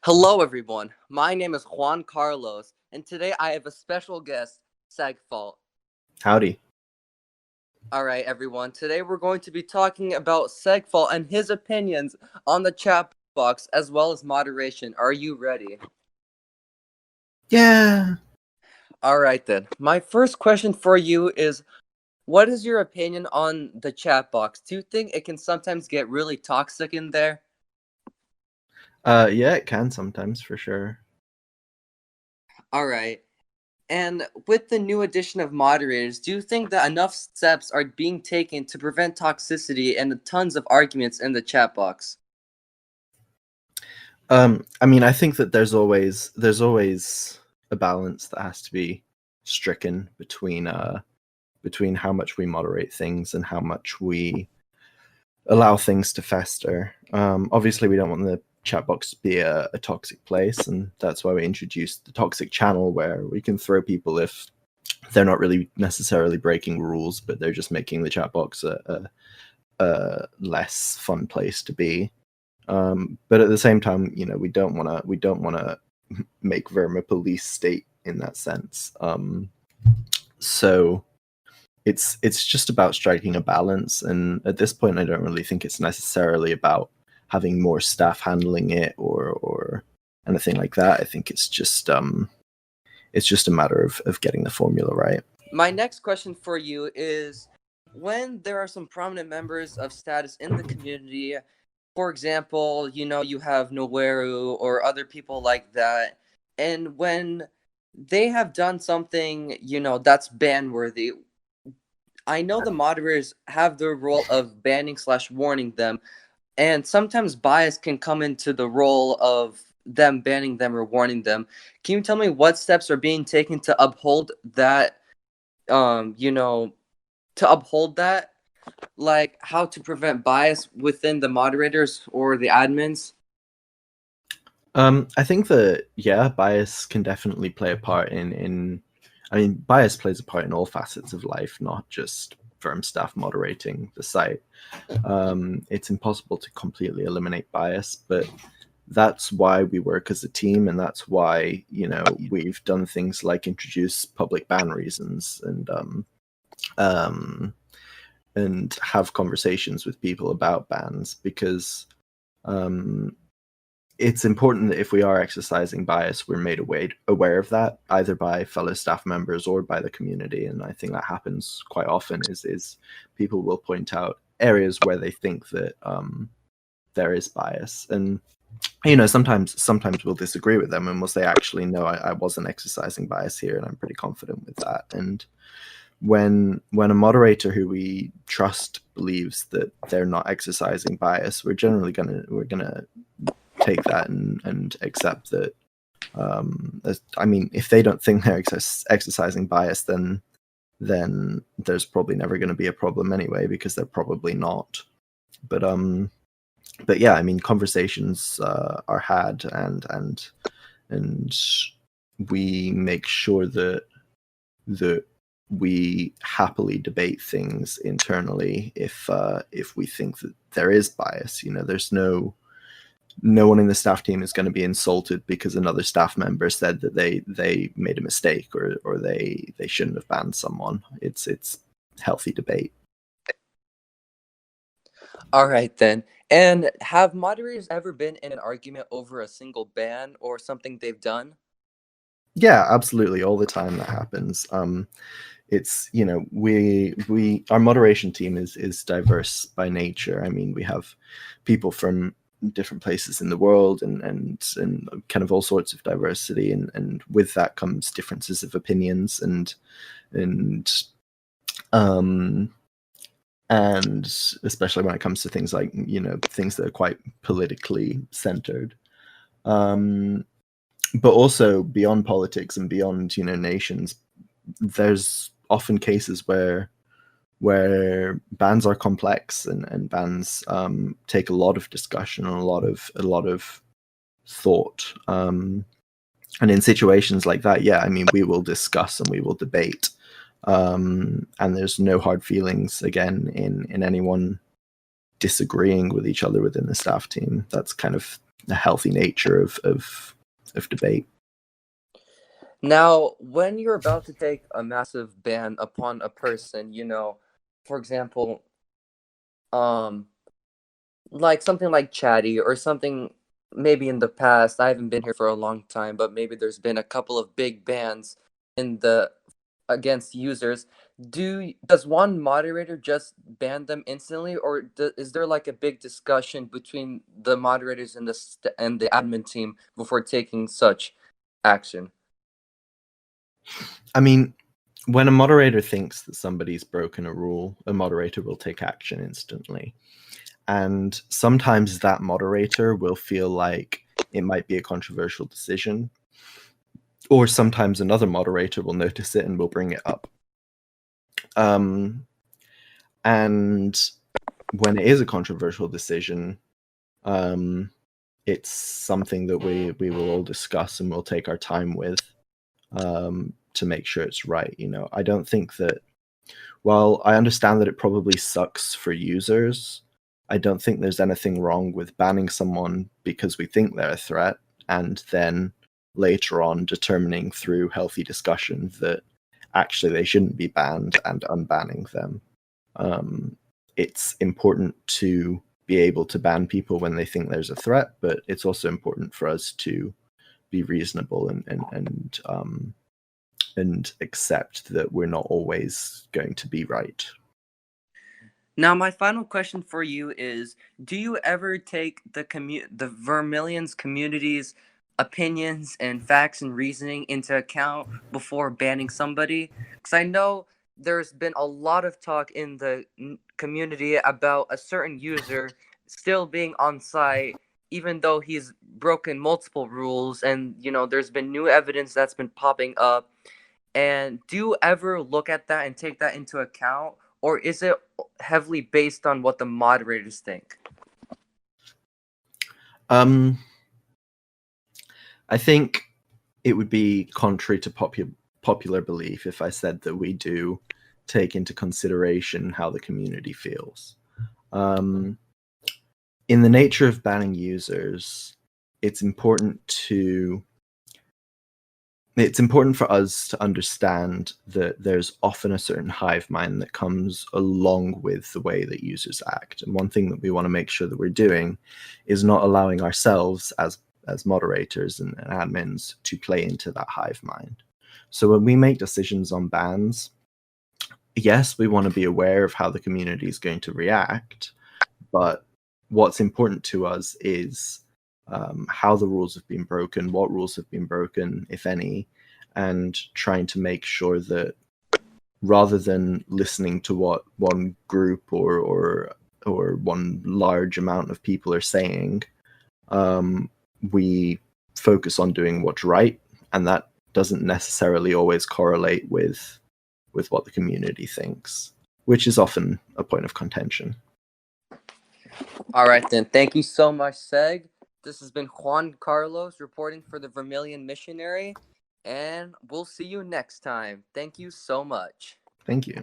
Hello, everyone. My name is Juan Carlos, and today I have a special guest, Segfault. Howdy. All right, everyone. Today we're going to be talking about Segfault and his opinions on the chat box as well as moderation. Are you ready? Yeah. All right, then. My first question for you is, what is your opinion on the chat box? Do you think it can sometimes get really toxic in there? Yeah, it can sometimes, for sure. All right. And with the new addition of moderators, do you think that enough steps are being taken to prevent toxicity and tons of arguments in the chat box? I mean, I think that there's always a balance that has to be stricken between how much we moderate things and how much we allow things to fester. Obviously, we don't want the chat box to be a toxic place, and that's why we introduced the toxic channel, where we can throw people if they're not really necessarily breaking rules, but they're just making the chat box a less fun place to be. But at the same time, we don't want to make Verma police state in that sense. So it's just about striking a balance, and at this point, I don't really think it's necessarily about having more staff handling it or anything like that. I think it's just a matter of getting the formula right. My next question for you is, when there are some prominent members of status in the community, for example, you have Noweru or other people like that, and when they have done something, that's ban-worthy, I know the moderators have the role of banning/warning them, and sometimes bias can come into the role of them banning them or warning them. Can you tell me what steps are being taken to uphold that, like how to prevent bias within the moderators or the admins? I think that, yeah, bias can definitely play a part I mean, bias plays a part in all facets of life, not just firm staff moderating the site. It's impossible to completely eliminate bias, but that's why we work as a team, and that's why, we've done things like introduce public ban reasons and have conversations with people about bans, because it's important that if we are exercising bias, we're made aware of that, either by fellow staff members or by the community. And I think that happens quite often, is people will point out areas where they think that there is bias. And, sometimes we'll disagree with them and we'll say, actually, no, I wasn't exercising bias here, and I'm pretty confident with that. And when a moderator who we trust believes that they're not exercising bias, we're generally gonna take that and accept that. I mean, if they don't think they're exercising bias, then there's probably never going to be a problem anyway, because they're probably not. But yeah, I mean, conversations are had, and we make sure that we happily debate things internally if we think that there is bias. There's no one in the staff team is going to be insulted because another staff member said that they made a mistake or they shouldn't have banned someone. It's healthy debate. All right, then. And have moderators ever been in an argument over a single ban or something they've done? Yeah, absolutely. All the time that happens. It's, our moderation team is diverse by nature. I mean, we have people from different places in the world and kind of all sorts of diversity, and with that comes differences of opinions and especially when it comes to things like, things that are quite politically centered. But also beyond politics and beyond, nations, there's often cases where bans are complex and bans take a lot of discussion and a lot of thought. And in situations like that, yeah, I mean, we will discuss and we will debate. And there's no hard feelings, again, in anyone disagreeing with each other within the staff team. That's kind of healthy nature of debate. Now, when you're about to take a massive ban upon a person, for example, um, like something like Chatty or something, maybe in the past, I haven't been here for a long time, but maybe there's been a couple of big bans in the against users. Does one moderator just ban them instantly, or is there like a big discussion between the moderators and the admin team before taking such action? I mean, when a moderator thinks that somebody's broken a rule, a moderator will take action instantly. And sometimes that moderator will feel like it might be a controversial decision, or sometimes another moderator will notice it and will bring it up. And when it is a controversial decision, it's something that we will all discuss and we'll take our time with to make sure it's right. I don't think that, while I understand that it probably sucks for users, I don't think there's anything wrong with banning someone because we think they're a threat, and then later on determining through healthy discussion that actually they shouldn't be banned and unbanning them. It's important to be able to ban people when they think there's a threat, but it's also important for us to be reasonable and accept that we're not always going to be right. Now, my final question for you is: do you ever take the V3rmillion's community's opinions and facts and reasoning into account before banning somebody? Because I know there's been a lot of talk in the community about a certain user still being on site, even though he's broken multiple rules, and there's been new evidence that's been popping up. And do you ever look at that and take that into account, or is it heavily based on what the moderators think? I think it would be contrary to popular belief if I said that we do take into consideration how the community feels. In the nature of banning users, it's important for us to understand that there's often a certain hive mind that comes along with the way that users act. And one thing that we want to make sure that we're doing is not allowing ourselves as moderators and admins to play into that hive mind. So when we make decisions on bans, yes, we want to be aware of how the community is going to react, but what's important to us is how the rules have been broken, what rules have been broken, if any, and trying to make sure that rather than listening to what one group or one large amount of people are saying, we focus on doing what's right, and that doesn't necessarily always correlate with what the community thinks, which is often a point of contention. All right, then. Thank you so much, Seg. This has been Juan Carlos reporting for the V3rmillion Missionary, and we'll see you next time. Thank you so much. Thank you.